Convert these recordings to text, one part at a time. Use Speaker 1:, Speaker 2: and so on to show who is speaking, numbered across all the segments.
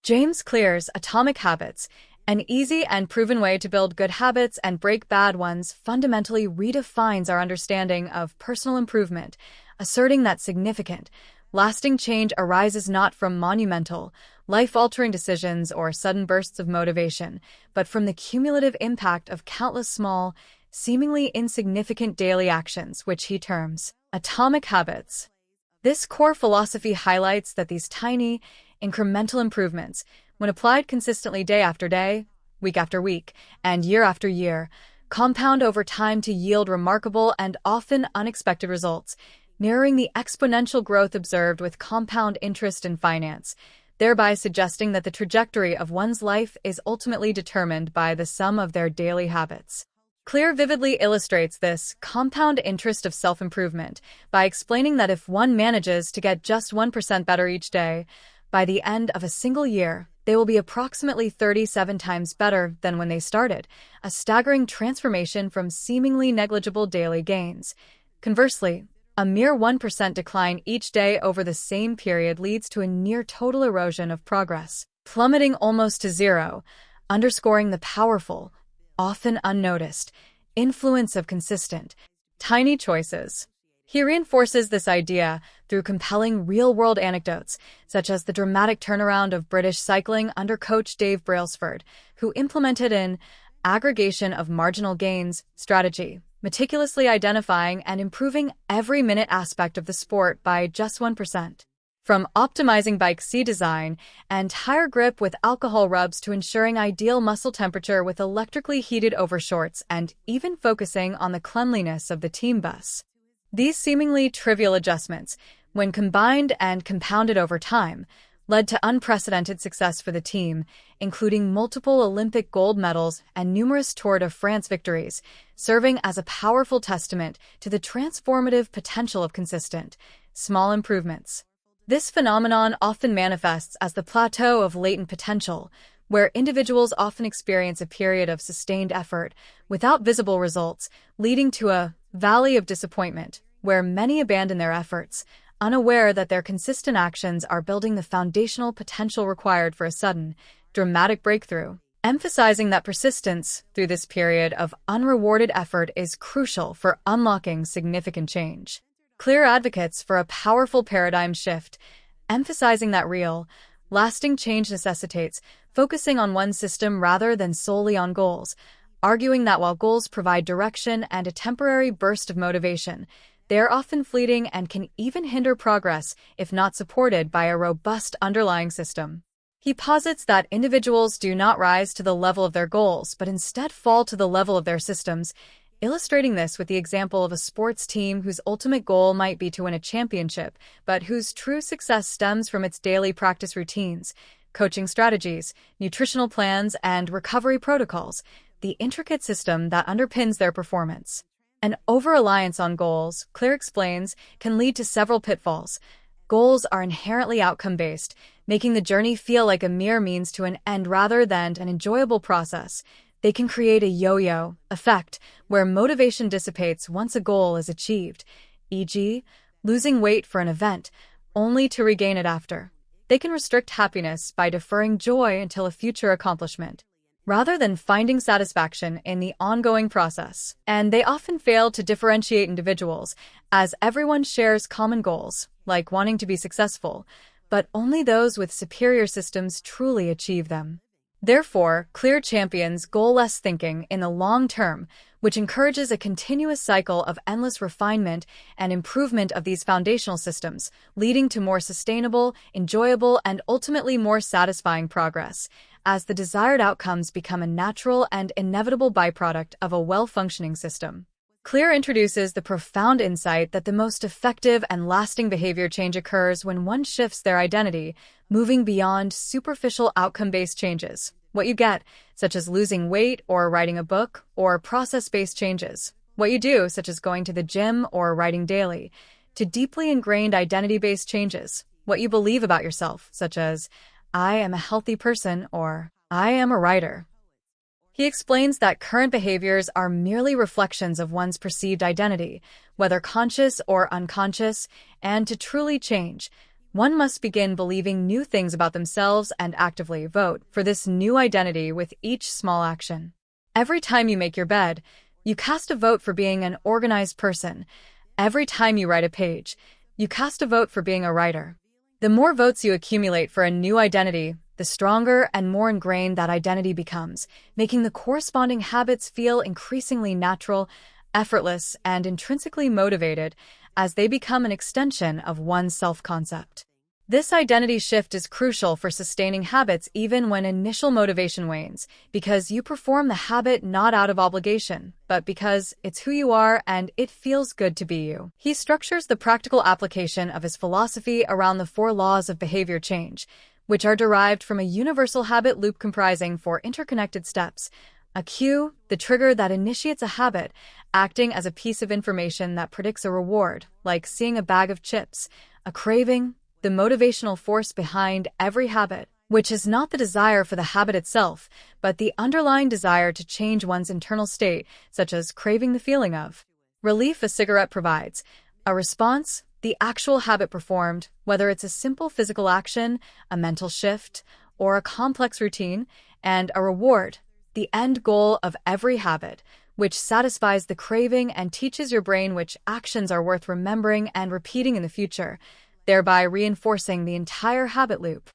Speaker 1: James Clear's Atomic Habits, an easy and proven way to build good habits and break bad ones, fundamentally redefines our understanding of personal improvement, asserting that significant, lasting change arises not from monumental, life-altering decisions or sudden bursts of motivation, but from the cumulative impact of countless small, seemingly insignificant daily actions, which he terms atomic habits. This core philosophy highlights that these tiny, incremental improvements, when applied consistently day after day, week after week, and year after year, compound over time to yield remarkable and often unexpected results, mirroring the exponential growth observed with compound interest in finance, thereby suggesting that the trajectory of one's life is ultimately determined by the sum of their daily habits. Clear vividly illustrates this compound interest of self-improvement by explaining that if one manages to get just 1% better each day, by the end of a single year, they will be approximately 37 times better than when they started, a staggering transformation from seemingly negligible daily gains. Conversely, a mere 1% decline each day over the same period leads to a near total erosion of progress, plummeting almost to zero, underscoring the powerful, often unnoticed, influence of consistent, tiny choices. He reinforces this idea through compelling real-world anecdotes, such as the dramatic turnaround of British cycling under coach Dave Brailsford, who implemented an aggregation of marginal gains strategy, meticulously identifying and improving every minute aspect of the sport by just 1%. From optimizing bike seat design and tire grip with alcohol rubs to ensuring ideal muscle temperature with electrically heated overshorts and even focusing on the cleanliness of the team bus. These seemingly trivial adjustments, when combined and compounded over time, led to unprecedented success for the team, including multiple Olympic gold medals and numerous Tour de France victories, serving as a powerful testament to the transformative potential of consistent, small improvements. This phenomenon often manifests as the plateau of latent potential, where individuals often experience a period of sustained effort without visible results, leading to a valley of disappointment, where many abandon their efforts, unaware that their consistent actions are building the foundational potential required for a sudden, dramatic breakthrough. Emphasizing that persistence through this period of unrewarded effort is crucial for unlocking significant change. Clear advocates for a powerful paradigm shift, emphasizing that real, lasting change necessitates focusing on one system rather than solely on goals, arguing that while goals provide direction and a temporary burst of motivation, they are often fleeting and can even hinder progress if not supported by a robust underlying system. He posits that individuals do not rise to the level of their goals, but instead fall to the level of their systems, illustrating this with the example of a sports team whose ultimate goal might be to win a championship, but whose true success stems from its daily practice routines, coaching strategies, nutritional plans, and recovery protocols, the intricate system that underpins their performance. An over-reliance on goals, Clear explains, can lead to several pitfalls. Goals are inherently outcome-based, making the journey feel like a mere means to an end rather than an enjoyable process. They can create a yo-yo effect, where motivation dissipates once a goal is achieved, e.g., losing weight for an event, only to regain it after. They can restrict happiness by deferring joy until a future accomplishment, rather than finding satisfaction in the ongoing process. And they often fail to differentiate individuals, as everyone shares common goals, like wanting to be successful, but only those with superior systems truly achieve them. Therefore, Clear champions goal-less thinking in the long term, which encourages a continuous cycle of endless refinement and improvement of these foundational systems, leading to more sustainable, enjoyable, and ultimately more satisfying progress, as the desired outcomes become a natural and inevitable byproduct of a well-functioning system. Clear introduces the profound insight that the most effective and lasting behavior change occurs when one shifts their identity, moving beyond superficial outcome-based changes, what you get, such as losing weight or writing a book, or process-based changes, what you do, such as going to the gym or writing daily, to deeply ingrained identity-based changes, what you believe about yourself, such as, I am a healthy person or I am a writer. He explains that current behaviors are merely reflections of one's perceived identity, whether conscious or unconscious, and to truly change, one must begin believing new things about themselves and actively vote for this new identity with each small action. Every time you make your bed, you cast a vote for being an organized person. Every time you write a page, you cast a vote for being a writer. The more votes you accumulate for a new identity, the stronger and more ingrained that identity becomes, making the corresponding habits feel increasingly natural, effortless, and intrinsically motivated as they become an extension of one's self-concept. This identity shift is crucial for sustaining habits even when initial motivation wanes, because you perform the habit not out of obligation, but because it's who you are and it feels good to be you. He structures the practical application of his philosophy around the 4 laws of behavior change, which are derived from a universal habit loop comprising 4 interconnected steps. A cue, the trigger that initiates a habit, acting as a piece of information that predicts a reward, like seeing a bag of chips. A craving, the motivational force behind every habit, which is not the desire for the habit itself, but the underlying desire to change one's internal state, such as craving the feeling of relief a cigarette provides. A response, the actual habit performed, whether it's a simple physical action, a mental shift, or a complex routine. And a reward, the end goal of every habit, which satisfies the craving and teaches your brain which actions are worth remembering and repeating in the future, thereby reinforcing the entire habit loop.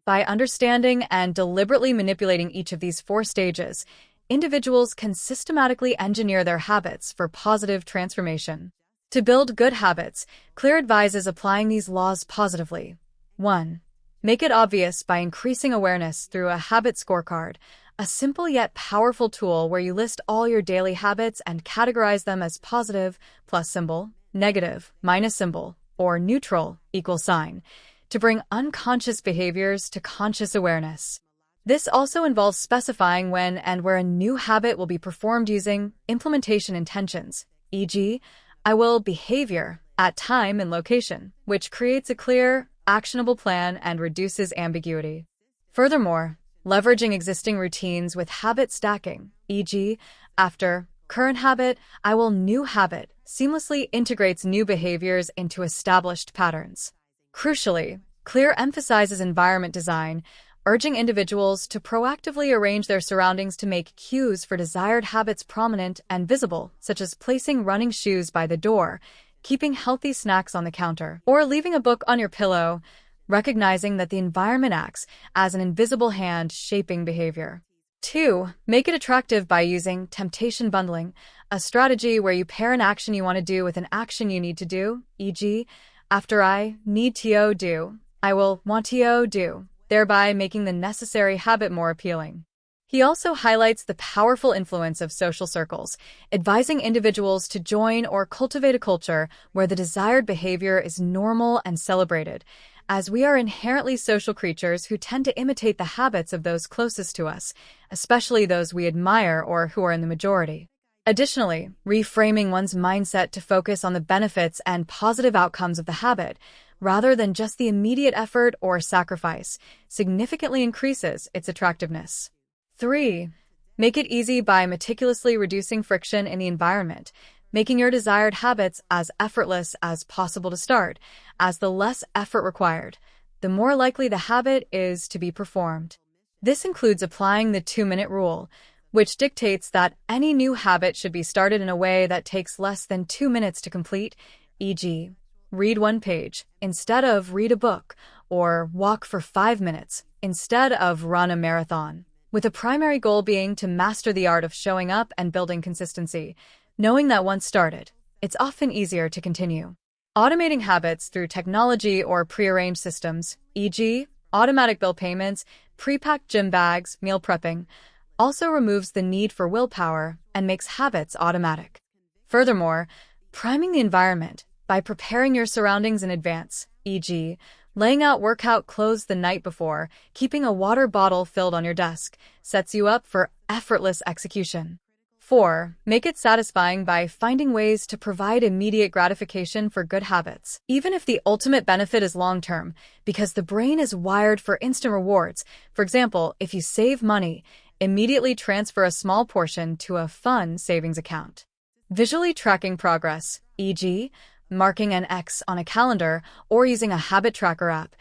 Speaker 1: By understanding and deliberately manipulating each of these 4 stages, individuals can systematically engineer their habits for positive transformation. To build good habits, Clear advises applying these laws positively. 1. Make it obvious by increasing awareness through a habit scorecard, a simple yet powerful tool where you list all your daily habits and categorize them as positive, plus symbol, negative, minus symbol, or neutral, equal sign, to bring unconscious behaviors to conscious awareness. This also involves specifying when and where a new habit will be performed using implementation intentions, e.g., I will behavior at time and location, which creates a clear, actionable plan and reduces ambiguity. Furthermore, leveraging existing routines with habit stacking, e.g., after current habit, I will new habit, seamlessly integrates new behaviors into established patterns. Crucially, Clear emphasizes environment design, urging individuals to proactively arrange their surroundings to make cues for desired habits prominent and visible, such as placing running shoes by the door, keeping healthy snacks on the counter, or leaving a book on your pillow, recognizing that the environment acts as an invisible hand shaping behavior. 2. Make it attractive by using temptation bundling, a strategy where you pair an action you want to do with an action you need to do, e.g., after I need to do, I will want to do, thereby making the necessary habit more appealing. He also highlights the powerful influence of social circles, advising individuals to join or cultivate a culture where the desired behavior is normal and celebrated, as we are inherently social creatures who tend to imitate the habits of those closest to us, especially those we admire or who are in the majority. Additionally, reframing one's mindset to focus on the benefits and positive outcomes of the habit, rather than just the immediate effort or sacrifice, significantly increases its attractiveness. 3. Make it easy by meticulously reducing friction in the environment, making your desired habits as effortless as possible to start, as the less effort required, the more likely the habit is to be performed. This includes applying the 2-minute rule, which dictates that any new habit should be started in a way that takes less than 2 minutes to complete, e.g., read 1 page instead of read a book, or walk for 5 minutes instead of run a marathon, with a primary goal being to master the art of showing up and building consistency, knowing that once started, it's often easier to continue. Automating habits through technology or prearranged systems, e.g., automatic bill payments, pre-packed gym bags, meal prepping, also removes the need for willpower and makes habits automatic. Furthermore, priming the environment by preparing your surroundings in advance, e.g., laying out workout clothes the night before, keeping a water bottle filled on your desk, sets you up for effortless execution. 4. Make it satisfying by finding ways to provide immediate gratification for good habits, even if the ultimate benefit is long-term, because the brain is wired for instant rewards. For example, if you save money, immediately transfer a small portion to a fun savings account. Visually tracking progress, e.g., Marking an X on a calendar or using a habit tracker app